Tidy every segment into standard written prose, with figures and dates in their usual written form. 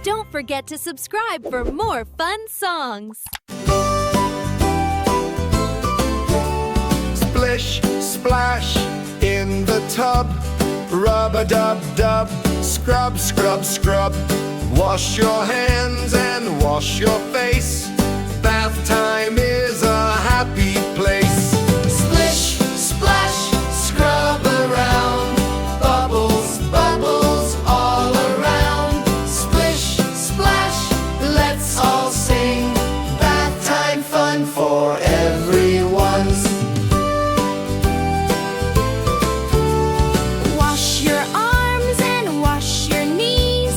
Don't forget to subscribe for more fun songs. Splish, splash in the tub. Rub-a-dub-dub, scrub, scrub, scrub. Wash your hands and wash your face. Bath time is a happy place. Splish, splash, scrub around. Bubbles, bubbles all around. Splish, splash, let's all sing. Bath time fun for everyone. Wash your arms and wash your knees.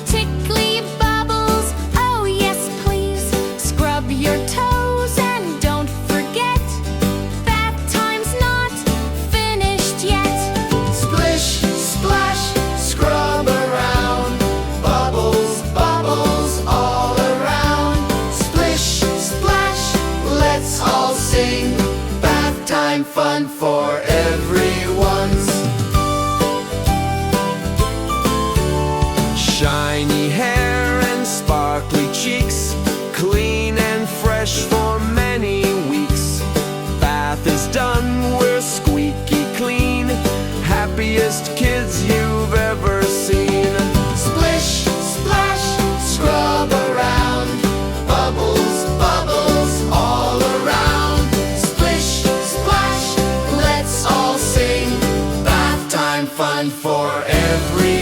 Tickly bubbles, oh yes please. Scrub your toes and don't forget, bath time's not finished yet. Splish, splash, scrub around. Bubbles, bubbles all around. Splish, splash, let's all sing. Bath time fun for everyone's. Shiny hair and sparkly cheeks, clean and fresh for many weeks. Bath is done, we're squeaky clean. Happiest kids you've ever seen. Splish, splash, scrub around. Bubbles, bubbles all around. Splish, splash, let's all sing. Bath time fun for everyone.